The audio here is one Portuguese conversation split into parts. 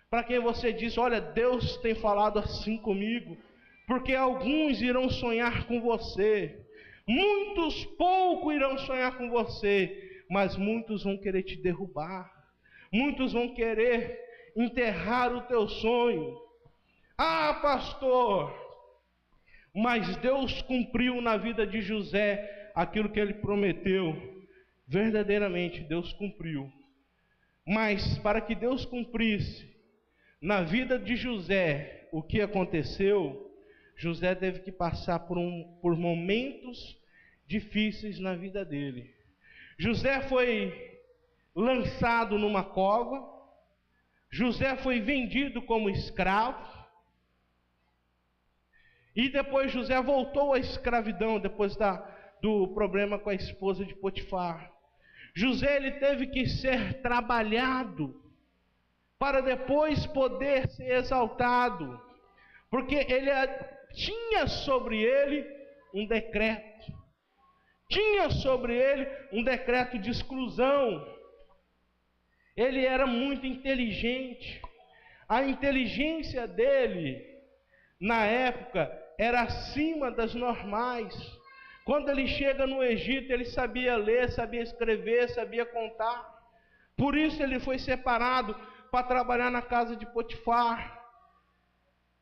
para quem você diz, olha, Deus tem falado assim comigo, porque alguns irão sonhar com você, muitos pouco irão sonhar com você, mas muitos vão querer te derrubar, muitos vão querer enterrar o teu sonho. Ah, pastor, mas Deus cumpriu na vida de José aquilo que ele prometeu. Verdadeiramente Deus cumpriu. Mas para que Deus cumprisse na vida de José o que aconteceu, José teve que passar por momentos difíceis na vida dele. José foi lançado numa cova. José foi vendido como escravo. E depois José voltou à escravidão, depois do problema com a esposa de Potifar. José ele teve que ser trabalhado para depois poder ser exaltado, porque ele tinha sobre ele um decreto. Tinha sobre ele um decreto de exclusão. Ele era muito inteligente. A inteligência dele, na época, era acima das normais. Quando ele chega no Egito, ele sabia ler, sabia escrever, sabia contar. Por isso ele foi separado para trabalhar na casa de Potifar.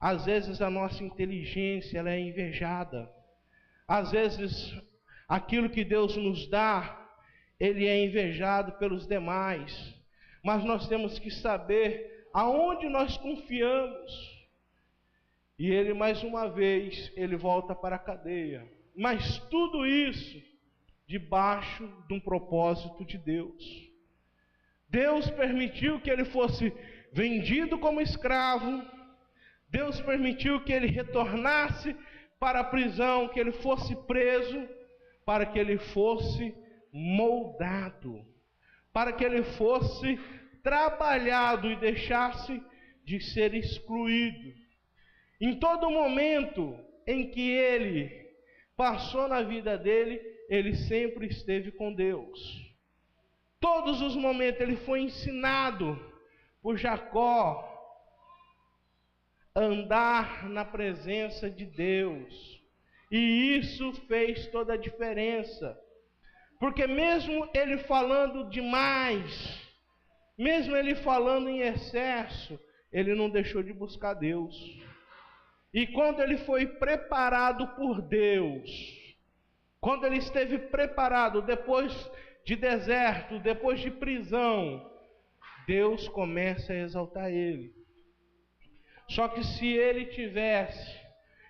Às vezes a nossa inteligência ela é invejada. Às vezes aquilo que Deus nos dá, ele é invejado pelos demais. Mas nós temos que saber aonde nós confiamos. E ele mais uma vez, ele volta para a cadeia. Mas tudo isso debaixo de um propósito de Deus. Deus permitiu que ele fosse vendido como escravo. Deus permitiu que ele retornasse para a prisão, que ele fosse preso, para que ele fosse moldado, para que ele fosse trabalhado e deixasse de ser excluído. Em todo momento em que ele passou na vida dele, ele sempre esteve com Deus. Todos os momentos ele foi ensinado por Jacó a andar na presença de Deus. E isso fez toda a diferença. Porque mesmo ele falando demais, mesmo ele falando em excesso, ele não deixou de buscar Deus. E quando ele foi preparado por Deus, quando ele esteve preparado depois de deserto, depois de prisão, Deus começa a exaltar ele. Só que se ele tivesse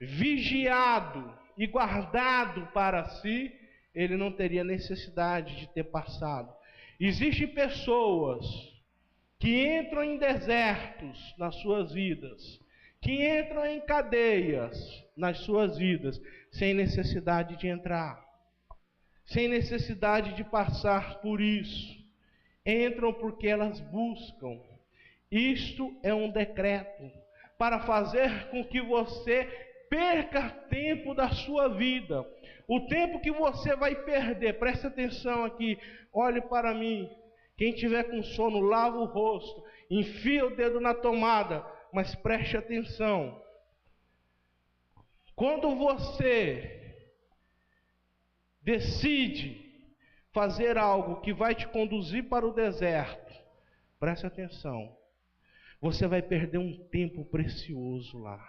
vigiado e guardado para si, ele não teria necessidade de ter passado. Existem pessoas que entram em desertos nas suas vidas, que entram em cadeias nas suas vidas, sem necessidade de entrar, sem necessidade de passar por isso. Entram porque elas buscam. Isto é um decreto para fazer com que você perca tempo da sua vida. O tempo que você vai perder, preste atenção aqui, olhe para mim. Quem tiver com sono, lava o rosto, enfia o dedo na tomada, mas preste atenção. Quando você decide fazer algo que vai te conduzir para o deserto, preste atenção, você vai perder um tempo precioso lá.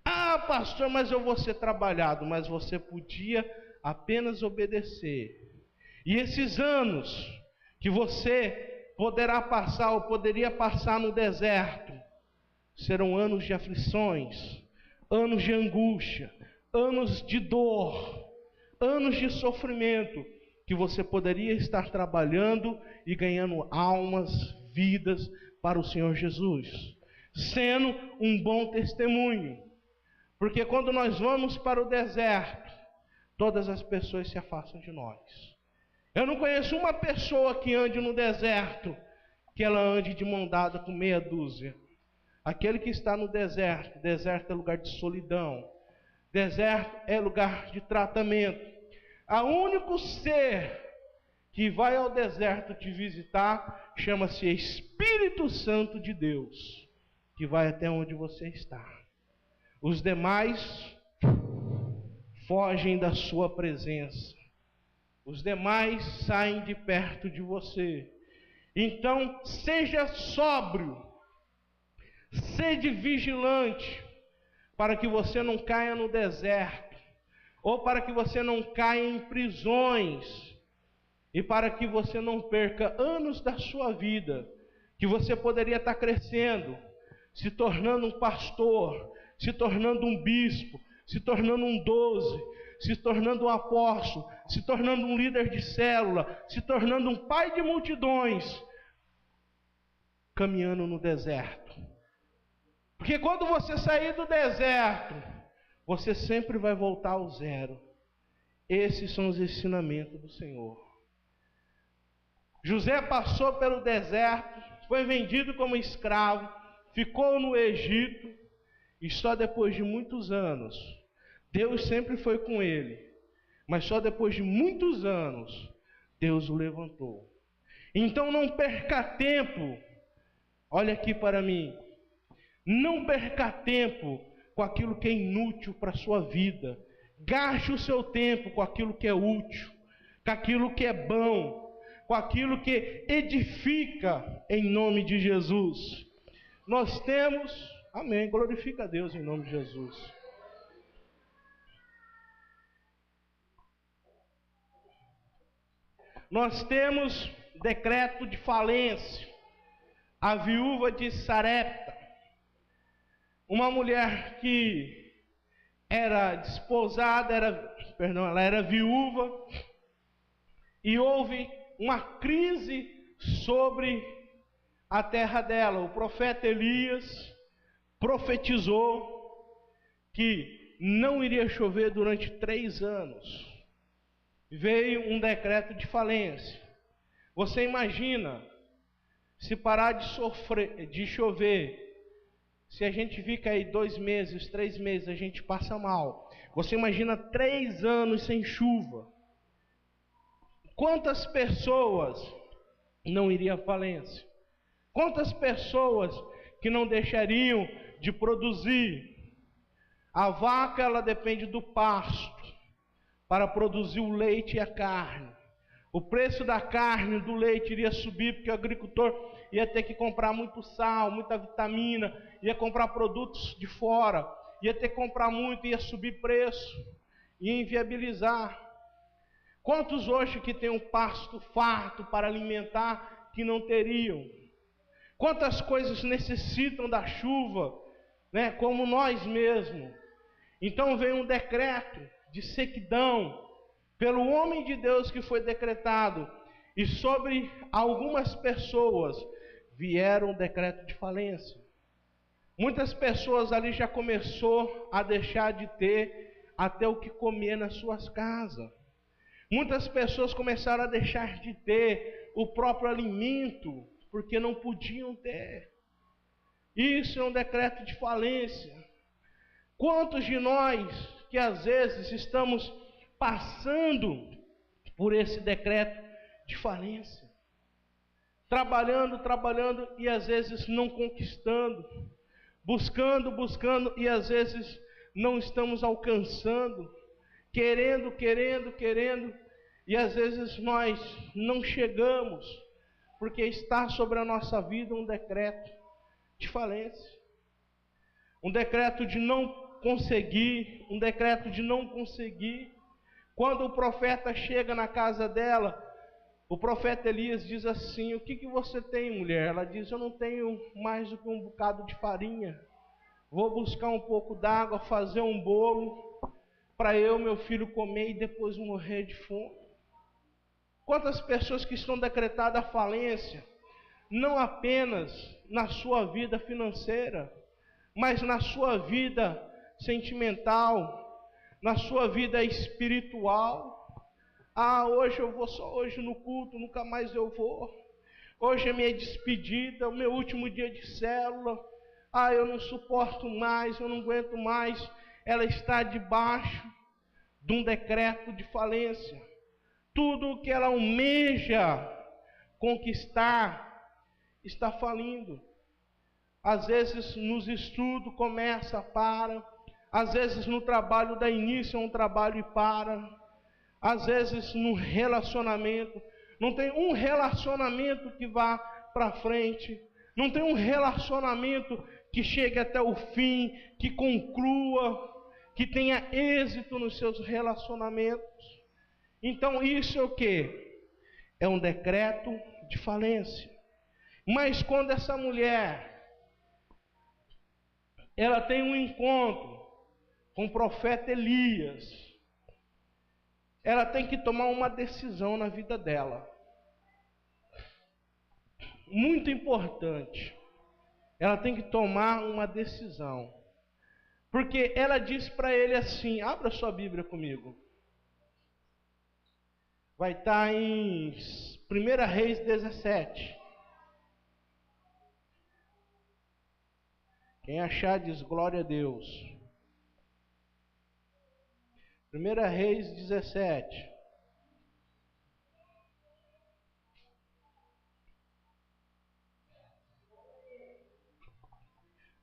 Ah, pastor, mas eu vou ser trabalhado. Mas você podia apenas obedecer. E esses anos que você poderá passar ou poderia passar no deserto, serão anos de aflições, anos de angústia, anos de dor, anos de sofrimento, que você poderia estar trabalhando e ganhando almas, vidas para o Senhor Jesus, sendo um bom testemunho. Porque quando nós vamos para o deserto, todas as pessoas se afastam de nós. Eu não conheço uma pessoa que ande no deserto, que ela ande de mão dada com meia dúzia. Aquele que está no deserto, deserto é lugar de solidão, deserto é lugar de tratamento. O único ser que vai ao deserto te visitar chama-se Espírito Santo de Deus, que vai até onde você está. Os demais fogem da sua presença. Os demais saem de perto de você. Então, seja sóbrio, sede vigilante, para que você não caia no deserto, ou para que você não caia em prisões, e para que você não perca anos da sua vida, que você poderia estar crescendo, se tornando um pastor, se tornando um bispo, se tornando um 12, se tornando um apóstolo, se tornando um líder de célula, se tornando um pai de multidões, caminhando no deserto. Porque quando você sair do deserto, você sempre vai voltar ao zero. Esses são os ensinamentos do Senhor. José passou pelo deserto, foi vendido como escravo, ficou no Egito, e só depois de muitos anos, Deus sempre foi com ele, mas só depois de muitos anos, Deus o levantou. Então não perca tempo, olha aqui para mim, não perca tempo com aquilo que é inútil para a sua vida. Gaste o seu tempo com aquilo que é útil, com aquilo que é bom, com aquilo que edifica em nome de Jesus. Nós temos, amém, glorifica a Deus em nome de Jesus. Nós temos decreto de falência. A viúva de Sarepta, uma mulher que era desposada, ela era viúva, e houve uma crise sobre a terra dela. O profeta Elias profetizou que não iria chover durante 3 anos. Veio um decreto de falência. Você imagina, se parar de chover, se a gente fica aí 2 meses, 3 meses, a gente passa mal. Você imagina 3 anos sem chuva. Quantas pessoas não iriam à falência? Quantas pessoas que não deixariam de produzir? A vaca, ela depende do pasto para produzir o leite e a carne. O preço da carne e do leite iria subir, porque o agricultor ia ter que comprar muito sal, muita vitamina, ia comprar produtos de fora, ia ter que comprar muito, ia subir preço, ia inviabilizar. Quantos hoje que tem um pasto farto para alimentar que não teriam? Quantas coisas necessitam da chuva, né, como nós mesmos. Então veio um decreto de sequidão pelo homem de Deus que foi decretado, e sobre algumas pessoas vieram um decreto de falência. Muitas pessoas ali já começou a deixar de ter até o que comer nas suas casas. Muitas pessoas começaram a deixar de ter o próprio alimento, porque não podiam ter. Isso é um decreto de falência. Quantos de nós que às vezes estamos passando por esse decreto de falência? Trabalhando e às vezes não conquistando. Buscando e às vezes não estamos alcançando. Querendo, e às vezes nós não chegamos, porque está sobre a nossa vida um decreto de falência, um decreto de não conseguir, Quando o profeta chega na casa dela, o profeta Elias diz assim: o que você tem, mulher? Ela diz: eu não tenho mais do que um bocado de farinha, vou buscar um pouco d'água, fazer um bolo, para eu e meu filho comer e depois morrer de fome. Quantas pessoas que estão decretadas a falência, não apenas na sua vida financeira, mas na sua vida sentimental, na sua vida espiritual. Hoje eu vou só hoje no culto, nunca mais eu vou. Hoje é minha despedida, o meu último dia de célula. Eu não suporto mais, eu não aguento mais. Ela está debaixo de um decreto de falência. Tudo que ela almeja conquistar está falindo. Às vezes nos estudos começa, para. Às vezes no trabalho dá início a um trabalho e para. Às vezes no relacionamento. Não tem um relacionamento que vá para frente. Não tem um relacionamento que chegue até o fim, que conclua, que tenha êxito nos seus relacionamentos. Então isso é o quê? É um decreto de falência. Mas quando essa mulher, ela tem um encontro com o profeta Elias, ela tem que tomar uma decisão na vida dela. Muito importante. Ela tem que tomar uma decisão. Porque ela diz para ele assim, abra sua Bíblia comigo. Vai estar em 1 Reis 17. Quem achar diz glória a Deus. 1 Reis 17.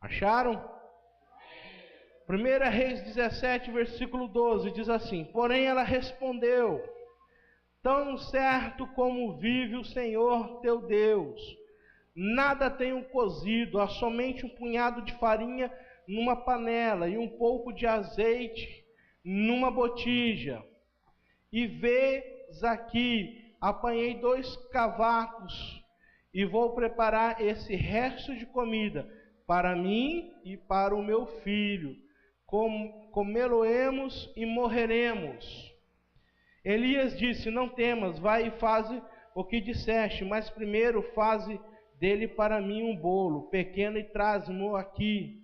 Acharam? 1 Reis 17, versículo 12, diz assim: porém ela respondeu: tão certo como vive o Senhor teu Deus, nada tenho cozido, há somente um punhado de farinha numa panela e um pouco de azeite numa botija. E vês aqui, apanhei 2 cavacos e vou preparar esse resto de comida para mim e para o meu filho. Comê-lo-emos e morreremos. Elias disse: não temas, vai e faze o que disseste, mas primeiro faze dele para mim um bolo pequeno e traz-mo aqui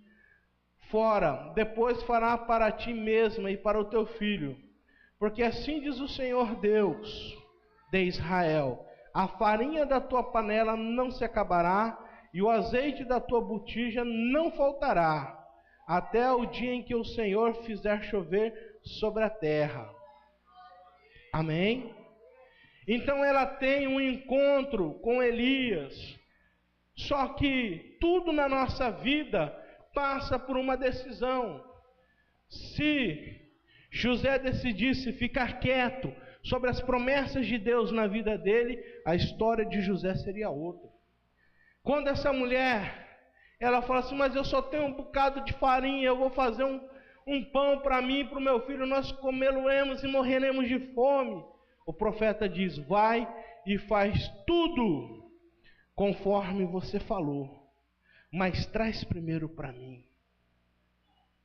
fora. Depois fará para ti mesma e para o teu filho. Porque assim diz o Senhor Deus de Israel: a farinha da tua panela não se acabará, e o azeite da tua botija não faltará, até o dia em que o Senhor fizer chover sobre a terra. Amém? Então ela tem um encontro com Elias. Só que tudo na nossa vida passa por uma decisão. Se José decidisse ficar quieto sobre as promessas de Deus na vida dele, a história de José seria outra. Quando essa mulher, ela fala assim: mas eu só tenho um bocado de farinha, eu vou fazer um pão para mim e para o meu filho, nós comê-lo-emos e morreremos de fome. O profeta diz: vai e faz tudo conforme você falou, mas traz primeiro para mim.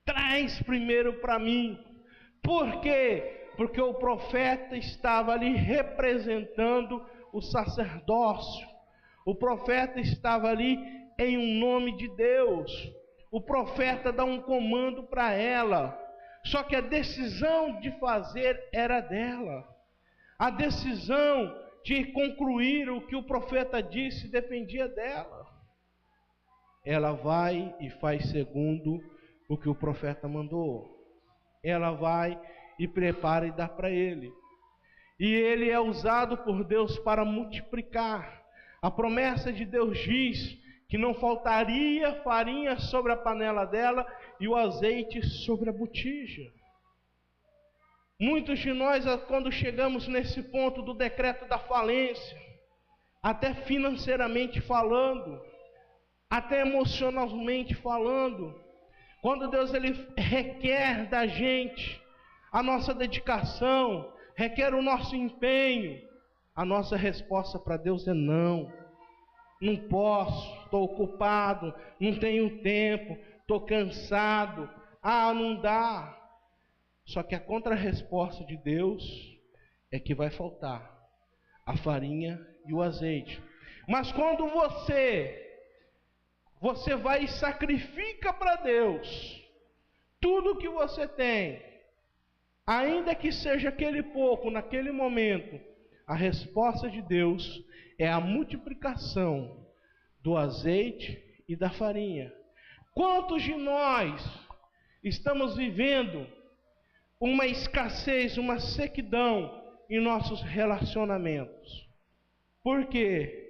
Traz primeiro para mim. Por quê? Porque o profeta estava ali representando o sacerdócio. O profeta estava ali em um nome de Deus. O profeta dá um comando para ela. Só que a decisão de fazer era dela. A decisão de concluir o que o profeta disse dependia dela. Ela vai e faz segundo o que o profeta mandou. Ela vai e prepara e dá para ele. E ele é usado por Deus para multiplicar. A promessa de Deus diz que não faltaria farinha sobre a panela dela e o azeite sobre a botija. Muitos de nós, quando chegamos nesse ponto do decreto da falência, até financeiramente falando, até emocionalmente falando, quando Deus ele requer da gente a nossa dedicação, requer o nosso empenho, a nossa resposta para Deus é não. Não posso, estou ocupado, não tenho tempo, estou cansado, não dá. Só que a contra-resposta de Deus é que vai faltar a farinha e o azeite. Mas quando você vai e sacrifica para Deus tudo que você tem, ainda que seja aquele pouco naquele momento, a resposta de Deus é a multiplicação do azeite e da farinha. Quantos de nós estamos vivendo uma escassez, uma sequidão em nossos relacionamentos. Por quê?